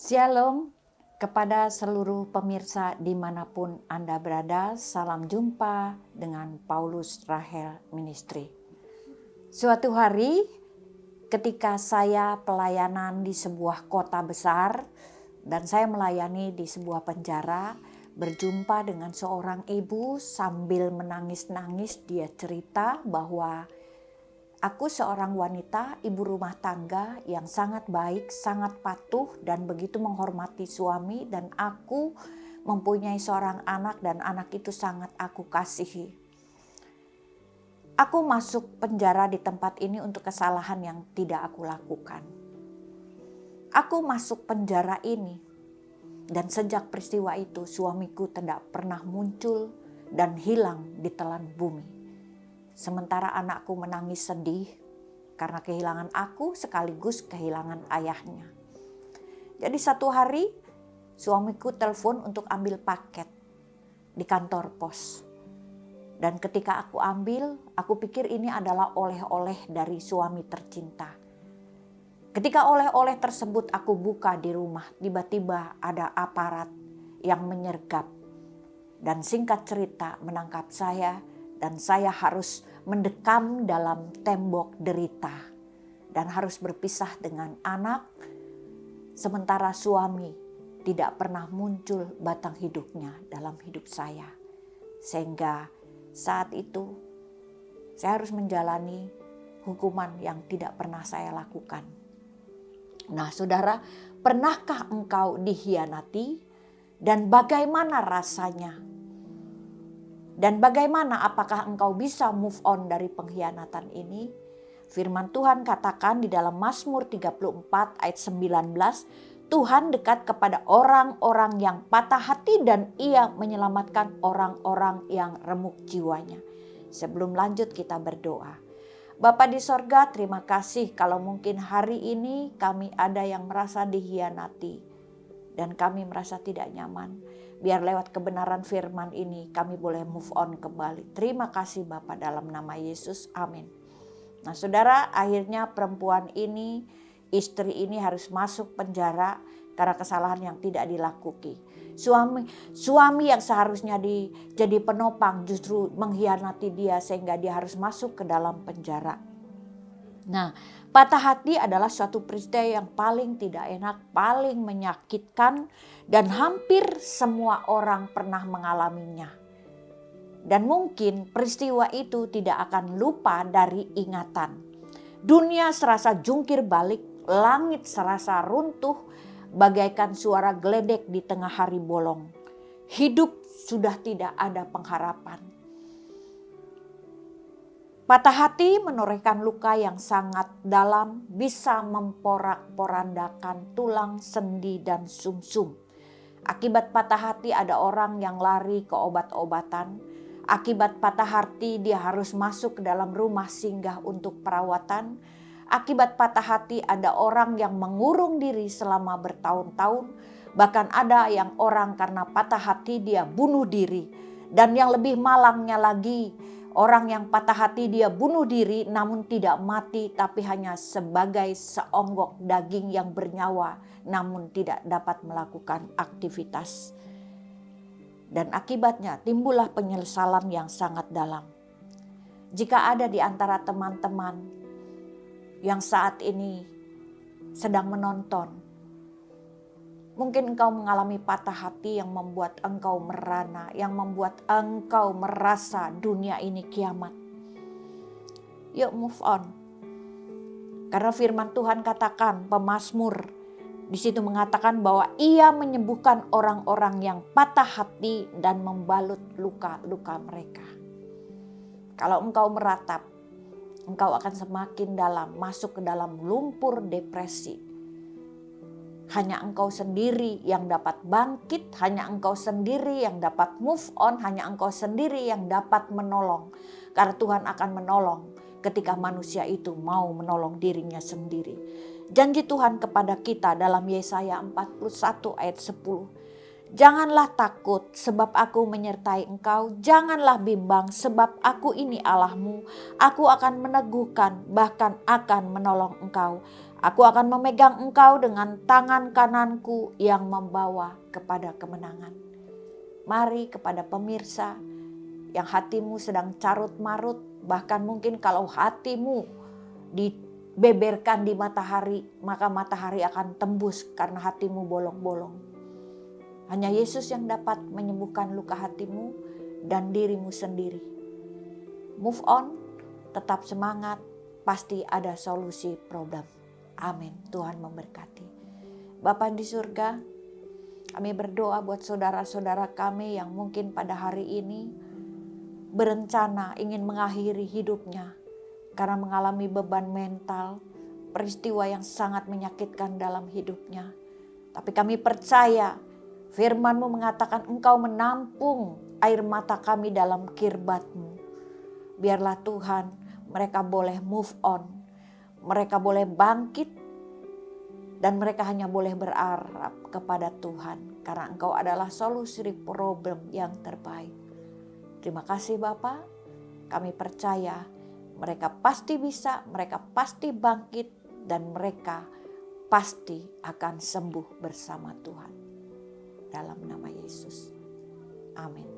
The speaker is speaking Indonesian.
Shalom kepada seluruh pemirsa dimanapun Anda berada. Salam jumpa dengan Paulus Rahel Ministry. Suatu hari ketika saya pelayanan di sebuah kota besar dan saya melayani di sebuah penjara, berjumpa dengan seorang ibu sambil menangis-nangis. Dia cerita bahwa aku seorang wanita, ibu rumah tangga yang sangat baik, sangat patuh dan begitu menghormati suami, dan aku mempunyai seorang anak dan anak itu sangat aku kasihi. Aku masuk penjara di tempat ini untuk kesalahan yang tidak aku lakukan. Aku masuk penjara ini dan sejak peristiwa itu suamiku tidak pernah muncul dan hilang di telan bumi. Sementara anakku menangis sedih karena kehilangan aku sekaligus kehilangan ayahnya. Jadi satu hari suamiku telepon untuk ambil paket di kantor pos. Dan ketika aku ambil, aku pikir ini adalah oleh-oleh dari suami tercinta. Ketika oleh-oleh tersebut aku buka di rumah, tiba-tiba ada aparat yang menyergap. Dan singkat cerita menangkap saya. Dan saya harus mendekam dalam tembok derita dan harus berpisah dengan anak, sementara suami tidak pernah muncul batang hidupnya dalam hidup saya. Sehingga saat itu saya harus menjalani hukuman yang tidak pernah saya lakukan. Nah, saudara, pernahkah engkau dikhianati dan bagaimana rasanya? Dan bagaimana apakah engkau bisa move on dari pengkhianatan ini? Firman Tuhan katakan di dalam Mazmur 34 ayat 19, Tuhan dekat kepada orang-orang yang patah hati dan ia menyelamatkan orang-orang yang remuk jiwanya. Sebelum lanjut kita berdoa. Bapa di sorga, terima kasih kalau mungkin hari ini kami ada yang merasa dikhianati dan kami merasa tidak nyaman. Biar lewat kebenaran firman ini kami boleh move on kembali. Terima kasih Bapa dalam nama Yesus. Amin. Nah saudara, akhirnya perempuan ini, istri ini harus masuk penjara karena kesalahan yang tidak dilakukan. Suami yang seharusnya jadi penopang justru mengkhianati dia sehingga dia harus masuk ke dalam penjara. Nah, patah hati adalah suatu peristiwa yang paling tidak enak, paling menyakitkan, dan hampir semua orang pernah mengalaminya. Dan mungkin peristiwa itu tidak akan lupa dari ingatan. Dunia serasa jungkir balik, langit serasa runtuh, bagaikan suara geledek di tengah hari bolong. Hidup sudah tidak ada pengharapan. Patah hati menorehkan luka yang sangat dalam, bisa memporak-porandakan tulang, sendi, dan sumsum. Akibat patah hati ada orang yang lari ke obat-obatan. Akibat patah hati dia harus masuk ke dalam rumah singgah untuk perawatan. Akibat patah hati ada orang yang mengurung diri selama bertahun-tahun. Bahkan ada yang orang karena patah hati dia bunuh diri. Dan yang lebih malangnya lagi, orang yang patah hati dia bunuh diri namun tidak mati, tapi hanya sebagai seonggok daging yang bernyawa namun tidak dapat melakukan aktivitas. Dan akibatnya timbullah penyesalan yang sangat dalam. Jika ada di antara teman-teman yang saat ini sedang menonton, mungkin engkau mengalami patah hati yang membuat engkau merana, yang membuat engkau merasa dunia ini kiamat. Yuk move on. Karena firman Tuhan katakan, pemazmur di situ mengatakan bahwa ia menyembuhkan orang-orang yang patah hati dan membalut luka-luka mereka. Kalau engkau meratap, engkau akan semakin dalam, masuk ke dalam lumpur depresi. Hanya engkau sendiri yang dapat bangkit, hanya engkau sendiri yang dapat move on, hanya engkau sendiri yang dapat menolong. Karena Tuhan akan menolong ketika manusia itu mau menolong dirinya sendiri. Janji Tuhan kepada kita dalam Yesaya 41 ayat 10. Janganlah takut sebab aku menyertai engkau. Janganlah bimbang sebab aku ini Allahmu. Aku akan meneguhkan bahkan akan menolong engkau. Aku akan memegang engkau dengan tangan kananku yang membawa kepada kemenangan. Mari kepada pemirsa yang hatimu sedang carut marut. Bahkan mungkin kalau hatimu dibeberkan di matahari, maka matahari akan tembus karena hatimu bolong-bolong. Hanya Yesus yang dapat menyembuhkan luka hatimu dan dirimu sendiri. Move on, tetap semangat, pasti ada solusi problem. Amin. Tuhan memberkati. Bapa di surga, kami berdoa buat saudara-saudara kami yang mungkin pada hari ini berencana ingin mengakhiri hidupnya karena mengalami beban mental, peristiwa yang sangat menyakitkan dalam hidupnya. Tapi kami percaya firman-Mu mengatakan Engkau menampung air mata kami dalam kirbat-Mu. Biarlah Tuhan mereka boleh move on. Mereka boleh bangkit dan mereka hanya boleh berharap kepada Tuhan. Karena Engkau adalah solusi problem yang terbaik. Terima kasih Bapa. Kami percaya mereka pasti bisa, mereka pasti bangkit dan mereka pasti akan sembuh bersama Tuhan. Dalam nama Yesus. Amin.